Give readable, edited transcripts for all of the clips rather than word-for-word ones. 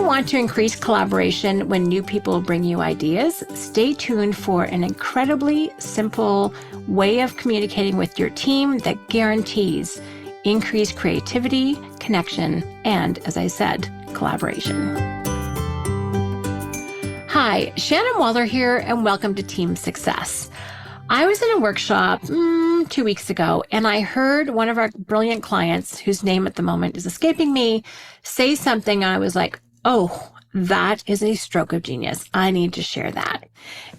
you want to increase collaboration when new people bring you ideas, stay tuned for an incredibly simple way of communicating with your team that guarantees increased creativity, connection, and, as I said, collaboration. Hi, Shannon Waller here, and welcome to Team Success. I was in a workshop 2 weeks ago, and I heard one of our brilliant clients, whose name at the moment is escaping me, say something, and I was like, oh, that is a stroke of genius. I need to share that.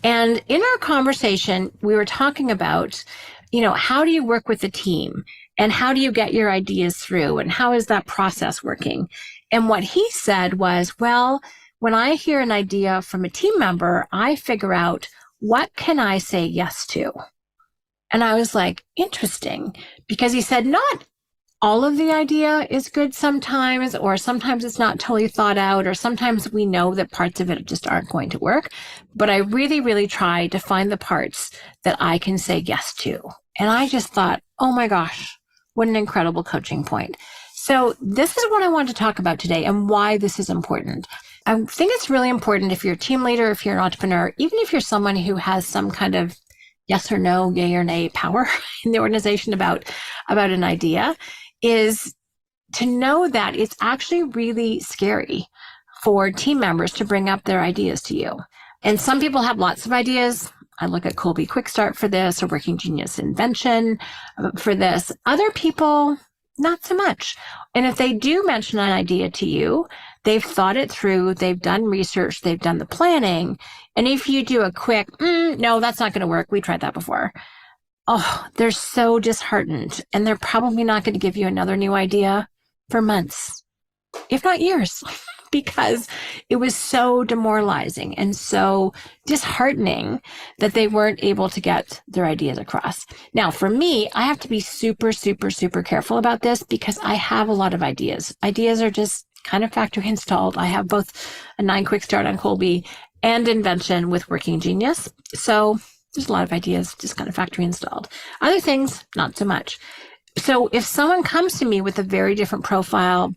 And in our conversation, we were talking about, how do you work with the team? And how do you get your ideas through? And how is that process working? And what he said was, well, when I hear an idea from a team member, I figure out, what can I say yes to? And I was like, interesting, because he said not all of the idea is good sometimes, or sometimes it's not totally thought out, or sometimes we know that parts of it just aren't going to work. But I really, really try to find the parts that I can say yes to. And I just thought, oh my gosh, what an incredible coaching point. So this is what I want to talk about today and why this is important. I think it's really important if you're a team leader, if you're an entrepreneur, even if you're someone who has some kind of yes or no, yay or nay power in the organization about an idea, is to know that it's actually really scary for team members to bring up their ideas to you. And some people have lots of ideas. I look at Colby Quick Start for this, or Working Genius Invention for this. Other people, not so much. And if they do mention an idea to you, they've thought it through, they've done research, they've done the planning. And if you do a quick, no, that's not going to work, we tried that before. Oh, they're so disheartened. And they're probably not going to give you another new idea for months, if not years, because it was so demoralizing and so disheartening that they weren't able to get their ideas across. Now, for me, I have to be super, super, super careful about this because I have a lot of ideas. Ideas are just kind of factory installed. I have both a 9 quick start on Colby and invention with Working Genius. So there's a lot of ideas just kind of factory installed. Other things, not so much. So if someone comes to me with a very different profile,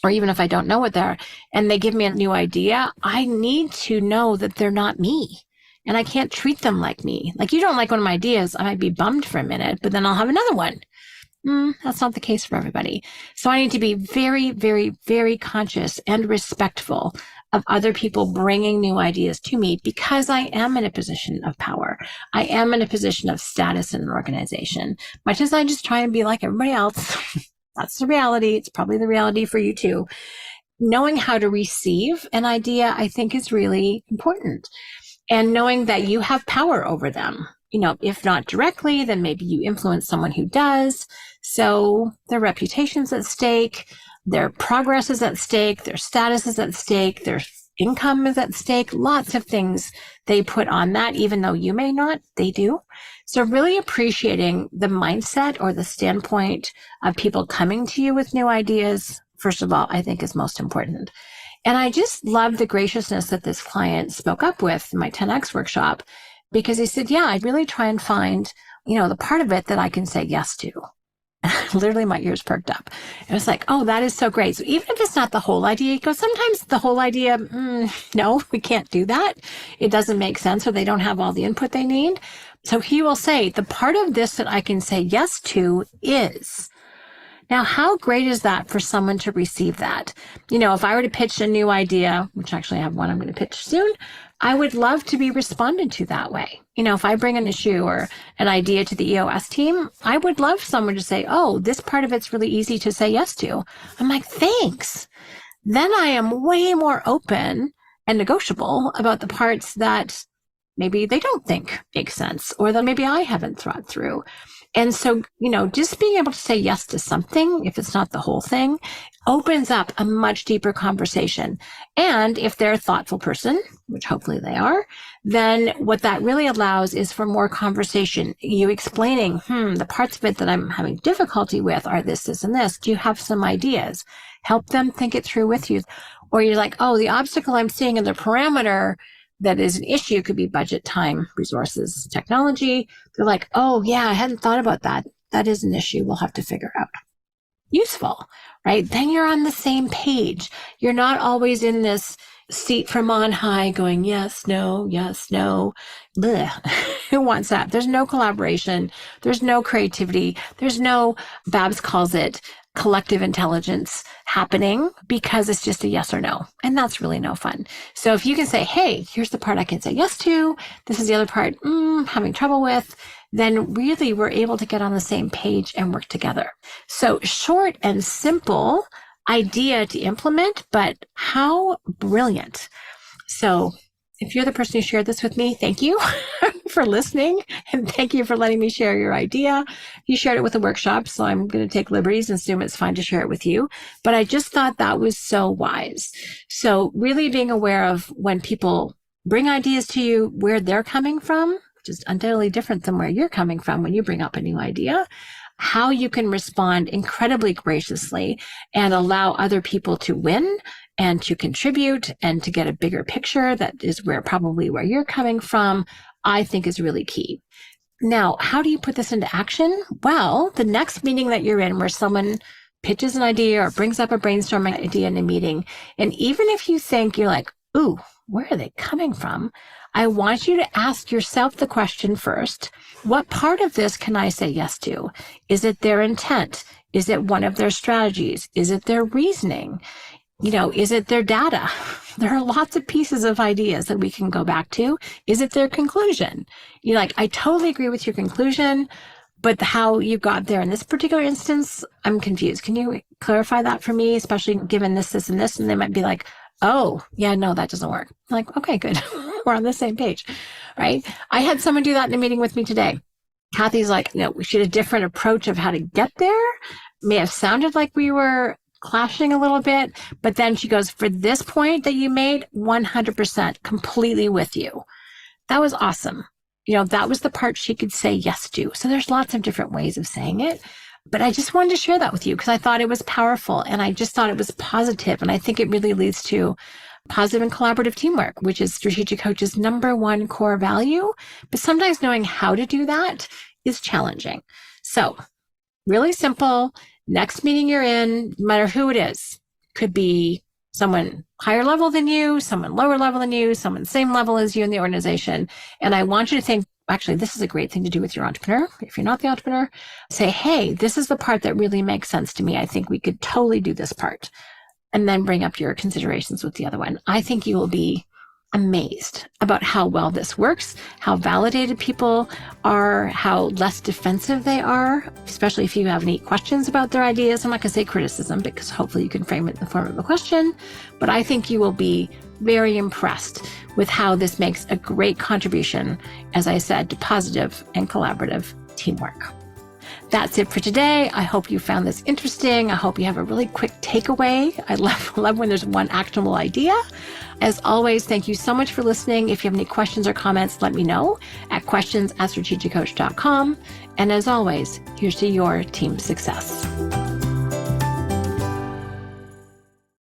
or even if I don't know what they're, and they give me a new idea, I need to know that they're not me. And I can't treat them like me. Like, you don't like one of my ideas, I might be bummed for a minute, but then I'll have another one. That's not the case for everybody. So I need to be very, very, very conscious and respectful of other people bringing new ideas to me, because I am in a position of power. I am in a position of status in an organization. Much as I just try and be like everybody else, that's the reality. It's probably the reality for you too. Knowing how to receive an idea, I think, is really important. And knowing that you have power over them. If not directly, then maybe you influence someone who does. So their reputation's at stake, their progress is at stake, their status is at stake, their income is at stake. Lots of things they put on that, even though you may not, they do. So really appreciating the mindset or the standpoint of people coming to you with new ideas, first of all, I think is most important. And I just love the graciousness that this client spoke up with in my 10X workshop, because he said, yeah, I really try and find, the part of it that I can say yes to. Literally my ears perked up. It was like, oh, that is so great. So even if it's not the whole idea, because sometimes the whole idea, no, we can't do that. It doesn't make sense, or they don't have all the input they need. So he will say, the part of this that I can say yes to is. Now, how great is that for someone to receive that? If I were to pitch a new idea, which actually I have one I'm going to pitch soon, I would love to be responded to that way. If I bring an issue or an idea to the EOS team, I would love someone to say, oh, this part of it's really easy to say yes to. I'm like, thanks. Then I am way more open and negotiable about the parts that maybe they don't think make sense, or that maybe I haven't thought through. And so, just being able to say yes to something, if it's not the whole thing, opens up a much deeper conversation. And if they're a thoughtful person, which hopefully they are, then what that really allows is for more conversation. You explaining, the parts of it that I'm having difficulty with are this, this, and this. Do you have some ideas? Help them think it through with you. Or you're like, oh, the obstacle I'm seeing in the parameter that is an issue could be budget, time, resources, technology. They're like, oh yeah, I hadn't thought about that. That is an issue we'll have to figure out. useful, right? Then you're on the same page. You're not always in this seat from on high going, yes, no, yes, no. Blech. Who wants that? There's no collaboration. There's no creativity. There's no, Babs calls it collective intelligence happening because it's just a yes or no. And that's really no fun. So if you can say, hey, here's the part I can say yes to, this is the other part having trouble with, then really we're able to get on the same page and work together. So short and simple idea to implement, but how brilliant. So if you're the person who shared this with me, thank you for listening. And thank you for letting me share your idea. You shared it with a workshop, so I'm going to take liberties and assume it's fine to share it with you. But I just thought that was so wise. So really being aware of when people bring ideas to you, where they're coming from, which is undoubtedly different than where you're coming from when you bring up a new idea, how you can respond incredibly graciously and allow other people to win and to contribute and to get a bigger picture that is where you're coming from, I think is really key. Now, how do you put this into action? Well, the next meeting that you're in where someone pitches an idea or brings up a brainstorming idea in a meeting, and even if you think you're like, ooh, where are they coming from? I want you to ask yourself the question first, what part of this can I say yes to? Is it their intent? Is it one of their strategies? Is it their reasoning? Is it their data? There are lots of pieces of ideas that we can go back to. Is it their conclusion? I totally agree with your conclusion, but how you got there in this particular instance, I'm confused. Can you clarify that for me, especially given this, this, and this? And they might be like, oh, yeah, no, that doesn't work. I'm like, okay, good. We're on the same page, right? I had someone do that in a meeting with me today. Kathy's like, we should have a different approach of how to get there. May have sounded like we were clashing a little bit, but then she goes, for this point that you made, 100% completely with you. That was awesome. That was the part she could say yes to. So there's lots of different ways of saying it, but I just wanted to share that with you because I thought it was powerful and I just thought it was positive. And I think it really leads to positive and collaborative teamwork, which is Strategic Coach's number one core value. But sometimes knowing how to do that is challenging. So really simple. Next meeting you're in, no matter who it is, could be someone higher level than you, someone lower level than you, someone same level as you in the organization. And I want you to think, actually, this is a great thing to do with your entrepreneur. If you're not the entrepreneur, say, hey, this is the part that really makes sense to me. I think we could totally do this part. And then bring up your considerations with the other one. I think you will be amazed about how well this works, how validated people are, how less defensive they are, especially if you have any questions about their ideas. I'm not going to say criticism because hopefully you can frame it in the form of a question, but I think you will be very impressed with how this makes a great contribution, as I said, to positive and collaborative teamwork. That's it for today. I hope you found this interesting. I hope you have a really quick takeaway. I love when there's one actionable idea. As always, thank you so much for listening. If you have any questions or comments, let me know at questions@strategiccoach.com. And as always, here's to your team success.